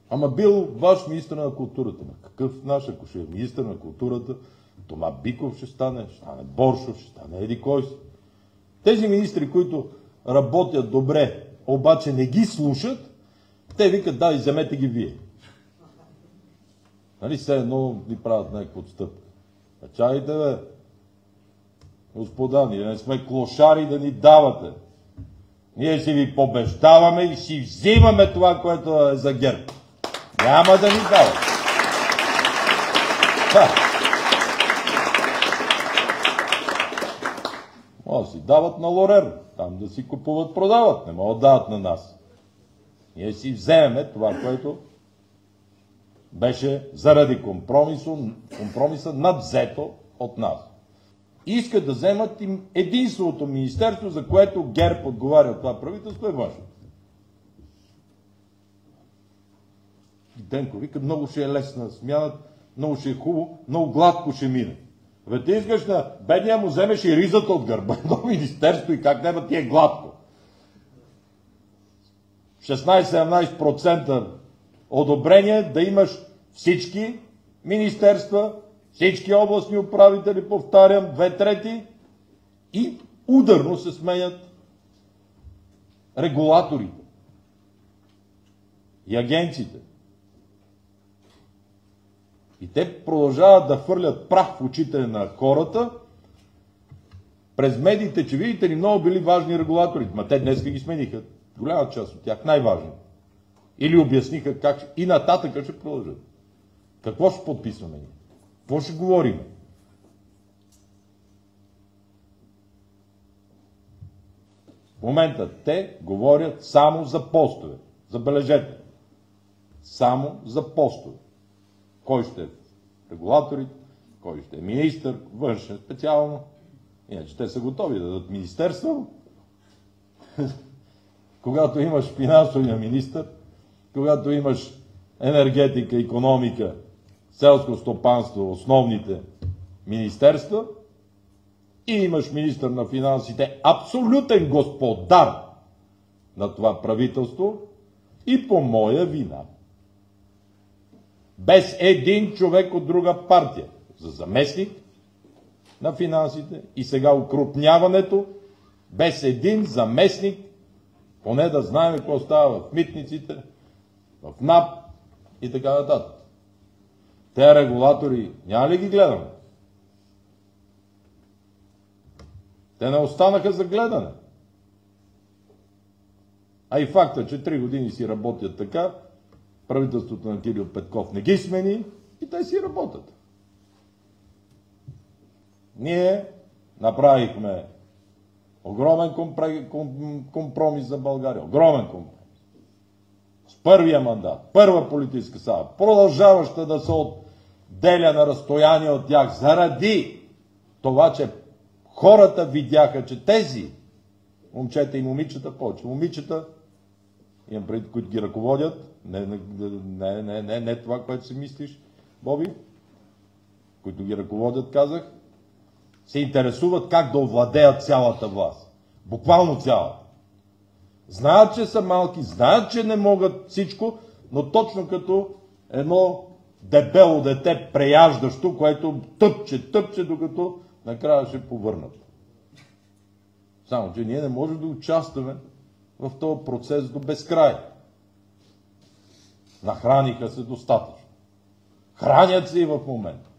Ама бил ваш министър на културата. Какъв наш, ако ще е министър на културата? Тома Биков ще стане Боршов, ще стане еди кой си. Тези министри, които работят добре, обаче не ги слушат, те викат, да, вземете ги вие. Нали все едно ни правят някаква отстъпка. А чакайте, бе, господа, ние не сме клошари да ни давате. Ние си ви побеждаваме и си взимаме това, което е за ГЕРБ. Няма да ни дават. Може да си дават на Лорер, там да си купуват, продават, не могат да дават на нас. Ние си вземеме това, което беше заради компромиса надвзето от нас. Искат да вземат им единственото министерство, за което ГЕРБ отговаря от това правителство, е външно. Денко вика, много ще е лесна смяната, много ще е хубаво, много гладко ще мине. Бе, ти искаш на бедния му вземеш и ризата от гърба до министерство и как няма ти е гладко. 16-17% одобрение да имаш всички министерства, всички областни управители, повтарям, 2/3 и ударно се сменят регулаторите и агенциите. И те продължават да хвърлят прах в очите на хората през медиите, че видите ли, много били важни регулатори. Ма те днес ги смениха. Голяма част от тях, най-важни. Или обясниха как и нататък ще продължат. Какво ще подписваме ние? Какво ще говорим? В момента те говорят само за постове. Забележете. Само за постове. Кой ще е регулаторите, кой ще е министър, външен специално. Иначе те са готови да дадат министерство. Когато имаш финансовия министър, когато имаш енергетика, икономика, селско стопанство, основните министерства, и имаш министър на финансите, абсолютен господар на това правителство, и по моя вина. Без един човек от друга партия за заместник на финансите и сега укрупняването, без един заместник, поне да знаем какво става в митниците, в НАП и така нататък. Те регулатори няма ли ги гледаме? Те не останаха за гледане. А и факта, че 3 години си работят така, правителството на Кирил Петков не ги смени и те си работят. Ние направихме огромен компромис за България. Огромен компромис. С първия мандат, първа политическа сила, продължаваща да се отделя на разстояние от тях, заради това, че хората видяха, че тези момчета и момичета, повече момичета, имам преди, които ги ръководят, не това, което си мислиш, Боби, които ги ръководят, казах, се интересуват как да овладеят цялата власт. Буквално цялата. Знаят, че са малки, знаят, че не могат всичко, но точно като едно дебело дете, преяждащо, което тъпче, докато накрая ще повърнат. Само, че ние не можем да участваме в този процес до безкрай. Нахраниха се достатъчно. Хранят се и в момента.